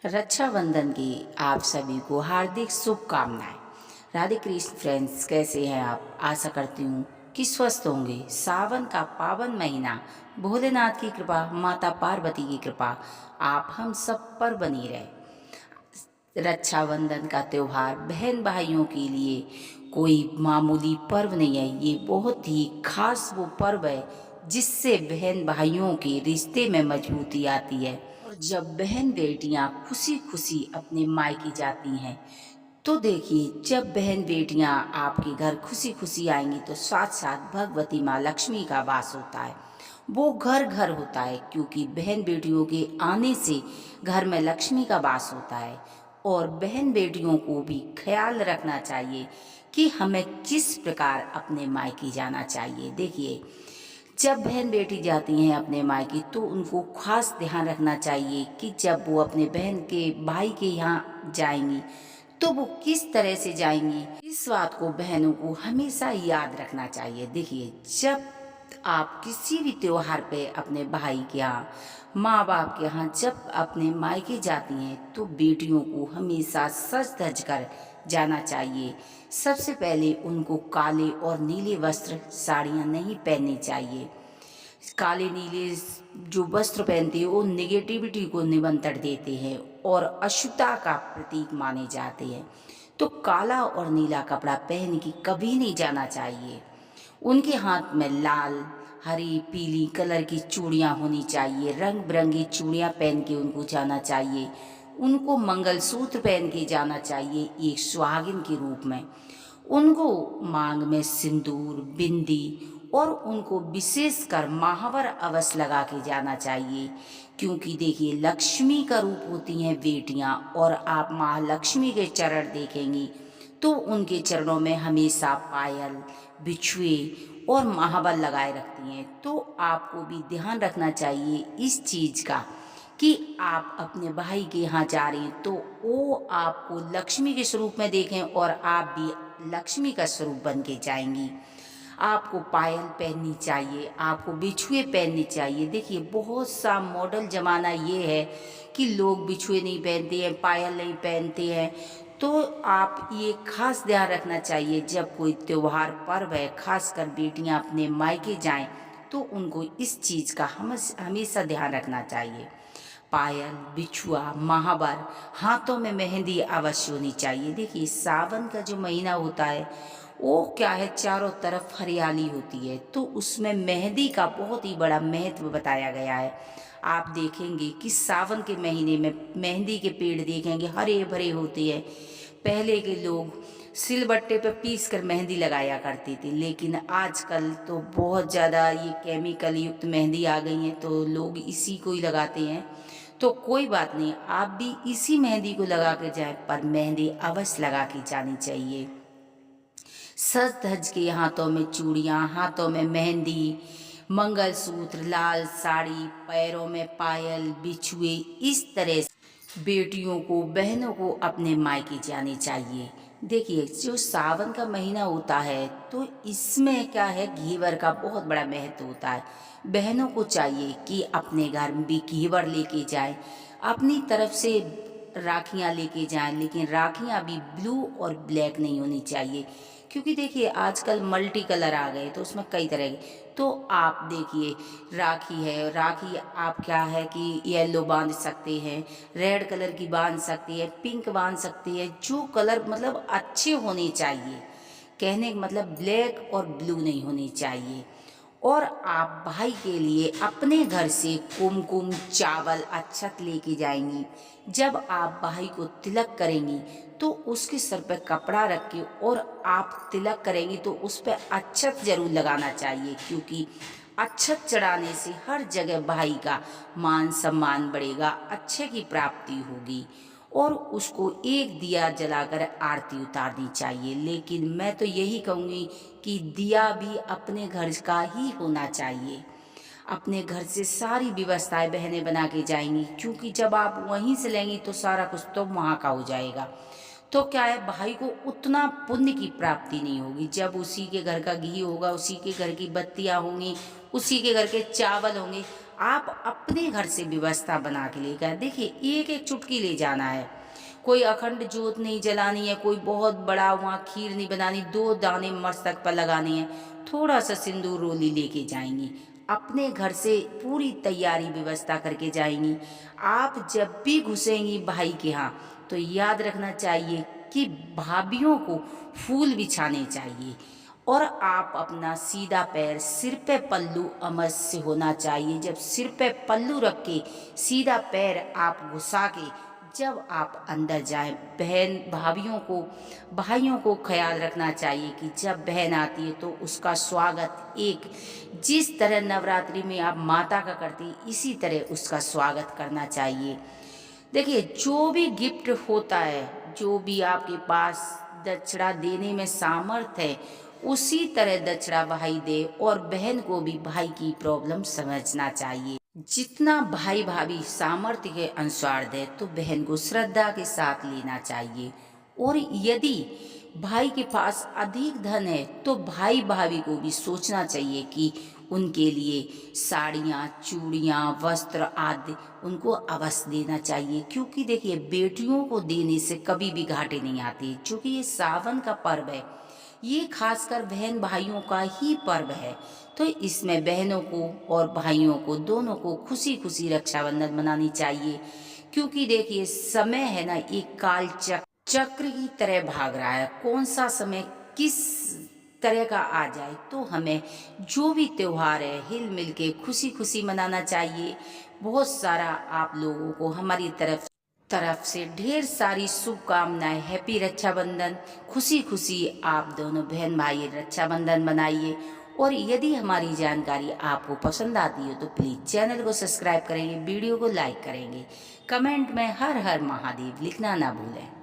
रक्षाबंधन की आप सभी को हार्दिक शुभकामनाएं। राधे कृष्ण फ्रेंड्स, कैसे हैं आप? आशा करती हूँ कि स्वस्थ होंगे। सावन का पावन महीना, भोलेनाथ की कृपा, माता पार्वती की कृपा आप हम सब पर बनी रहे। रक्षाबंधन का त्यौहार बहन भाइयों के लिए कोई मामूली पर्व नहीं है। ये बहुत ही खास वो पर्व है जिससे बहन भाइयों के रिश्ते में मजबूती आती है। और जब बहन बेटियां खुशी खुशी अपने मायके जाती हैं तो देखिए, जब बहन बेटियां आपके घर खुशी खुशी आएंगी तो साथ साथ भगवती माँ लक्ष्मी का वास होता है। वो घर घर होता है, क्योंकि बहन बेटियों के आने से घर में लक्ष्मी का वास होता है। और बहन बेटियों को भी ख्याल रखना चाहिए कि हमें किस प्रकार अपने मायके जाना चाहिए। देखिए, जब बहन बेटी जाती हैं अपने मायके तो उनको खास ध्यान रखना चाहिए कि जब वो अपने बहन के भाई के यहाँ जाएंगी तो वो किस तरह से जाएंगी। इस बात को बहनों को हमेशा याद रखना चाहिए। देखिए, जब आप किसी भी त्योहार पे अपने भाई के यहाँ, माँ बाप के यहाँ जब अपने मायके जाती हैं तो बेटियों को हमेशा सज धज कर जाना चाहिए। सबसे पहले उनको काले और नीले वस्त्र, साड़ियाँ नहीं पहननी चाहिए। काले नीले जो वस्त्र पहनते हैं वो निगेटिविटी को निमंत्रण देते हैं और अशुद्धता का प्रतीक माने जाते हैं। तो काला और नीला कपड़ा पहन के कभी नहीं जाना चाहिए। उनके हाथ में लाल, हरी, पीली कलर की चूड़ियाँ होनी चाहिए। रंग बिरंगी चूड़ियाँ पहन के उनको जाना चाहिए। उनको मंगलसूत्र पहन के जाना चाहिए एक सुहागिन के रूप में। उनको मांग में सिंदूर, बिंदी और उनको विशेषकर महावर अवश्य लगा के जाना चाहिए, क्योंकि देखिए, लक्ष्मी का रूप होती हैं बेटियां। और आप महालक्ष्मी के चरण देखेंगी तो उनके चरणों में हमेशा पायल, बिछुए और महावर लगाए रखती हैं। तो आपको भी ध्यान रखना चाहिए इस चीज का कि आप अपने भाई के यहाँ जा रही हैं तो वो आपको लक्ष्मी के स्वरूप में देखें और आप भी लक्ष्मी का स्वरूप बन के जाएंगी। आपको पायल पहननी चाहिए, आपको बिछुए पहनने चाहिए। देखिए, बहुत सा मॉडल ज़माना ये है कि लोग बिछुए नहीं पहनते हैं, पायल नहीं पहनते हैं। तो आप ये खास ध्यान रखना चाहिए, जब कोई त्योहार पर्व है, खासकर बेटियां अपने मायके जाएं तो उनको इस चीज़ का हमेशा ध्यान रखना चाहिए। पायल, बिछुआ, महावर, हाथों में मेहंदी अवश्य होनी चाहिए। देखिए, सावन का जो महीना होता है वो क्या है, चारों तरफ हरियाली होती है तो उसमें मेहंदी का बहुत ही बड़ा महत्व बताया गया है। आप देखेंगे कि सावन के महीने में मेहंदी के पेड़ देखेंगे हरे भरे होते हैं। पहले के लोग सिलबट्टे पे पीस कर मेहंदी लगाया करते थे, लेकिन आजकल तो बहुत ज़्यादा ये केमिकल युक्त मेहंदी आ गई है तो लोग इसी को ही लगाते हैं। तो कोई बात नहीं, आप भी इसी मेहंदी को लगा के जाएं, पर मेहंदी अवश्य लगा के जानी चाहिए। सज धज के हाथों में चूड़ियाँ, हाथों में मेहंदी, मंगलसूत्र, लाल साड़ी, पैरों में पायल, बिछुए, इस तरह से बेटियों को, बहनों को अपने मायके जाने चाहिए। देखिए, जो सावन का महीना होता है तो इसमें क्या है, घेवर का बहुत बड़ा महत्व होता है। बहनों को चाहिए कि अपने घर में भी घेवर लेके जाएं, अपनी तरफ से राखियां लेके जाएं, लेकिन राखियां भी ब्लू और ब्लैक नहीं होनी चाहिए, क्योंकि देखिए आजकल मल्टी कलर आ गए तो उसमें कई तरह के। तो आप देखिए, राखी है, राखी आप क्या है कि येलो बांध सकते हैं, रेड कलर की बांध सकती है, पिंक बांध सकती है, जो कलर मतलब अच्छे होने चाहिए। कहने का मतलब ब्लैक और ब्लू नहीं होनी चाहिए। और आप भाई के लिए अपने घर से कुमकुम, चावल, अक्षत लेके जाएंगी। जब आप भाई को तिलक करेंगी तो उसके सर पे कपड़ा रख के और आप तिलक करेंगी तो उस पर अक्षत जरूर लगाना चाहिए, क्योंकि अक्षत चढ़ाने से हर जगह भाई का मान सम्मान बढ़ेगा, अच्छे की प्राप्ति होगी। और उसको एक दिया जलाकर आरती उतारनी चाहिए। लेकिन मैं तो यही कहूँगी कि दिया भी अपने घर का ही होना चाहिए। अपने घर से सारी व्यवस्थाएं बहनें बना के जाएंगी, क्योंकि जब आप वहीं से लेंगी तो सारा कुछ तो वहाँ का हो जाएगा। तो क्या है, भाई को उतना पुण्य की प्राप्ति नहीं होगी। जब उसी के घर का घी होगा, उसी के घर की बत्तियां होंगी, उसी के घर के चावल होंगे, आप अपने घर से व्यवस्था बना के लेकर देखिए, एक एक चुटकी ले जाना है। कोई अखंड जोत नहीं जलानी है, कोई बहुत बड़ा वहाँ खीर नहीं बनानी, 2 दाने मस्तक पर लगाने हैं, थोड़ा सा सिंदूर रोली लेके जाएंगी। अपने घर से पूरी तैयारी व्यवस्था करके जाएंगी। आप जब भी घुसेंगी भाई के यहाँ, तो याद रखना चाहिए कि भाभीयों को फूल बिछाने चाहिए, और आप अपना सीधा पैर सिर पे पल्लू अमस्य होना चाहिए। जब सिर पे पल्लू रख के सीधा पैर आप घुसा के जब आप अंदर जाएं, बहन भाभीयों को भाइयों को ख्याल रखना चाहिए कि जब बहन आती है तो उसका स्वागत एक जिस तरह नवरात्रि में आप माता का करती हैं, इसी तरह उसका स्वागत करना चाहिए। देखिए, जो भी गिफ्ट होता है, जो भी आपके पास दक्षिणा देने में सामर्थ्य है, उसी तरह दक्षिणा भाई दे, और बहन को भी भाई की प्रॉब्लम समझना चाहिए। जितना भाई भाभी सामर्थ्य के अनुसार दे तो बहन को श्रद्धा के साथ लेना चाहिए। और यदि भाई के पास अधिक धन है तो भाई भाभी को भी सोचना चाहिए कि उनके लिए साड़ियाँ, चूड़ियाँ, वस्त्र आदि उनको अवश्य देना चाहिए। क्योंकि देखिए, बेटियों को देने से कभी भी घाटे नहीं आते, क्योंकि ये सावन का पर्व है, ये खासकर बहन भाइयों का ही पर्व है। तो इसमें बहनों को और भाइयों को दोनों को खुशी खुशी रक्षाबंधन मनानी चाहिए। क्योंकि देखिए, समय है ना, एक काल चक्र की तरह भाग रहा है। कौन सा समय किस तरह का आ जाए, तो हमें जो भी त्योहार है हिल मिल के खुशी खुशी मनाना चाहिए। बहुत सारा आप लोगों को हमारी तरफ से ढेर सारी शुभकामनाएं। हैप्पी रक्षाबंधन। खुशी खुशी आप दोनों बहन भाई रक्षाबंधन मनाइए। और यदि हमारी जानकारी आपको पसंद आती है तो प्लीज़ चैनल को सब्सक्राइब करेंगे, वीडियो को लाइक करेंगे, कमेंट में हर हर महादेव लिखना ना भूलें।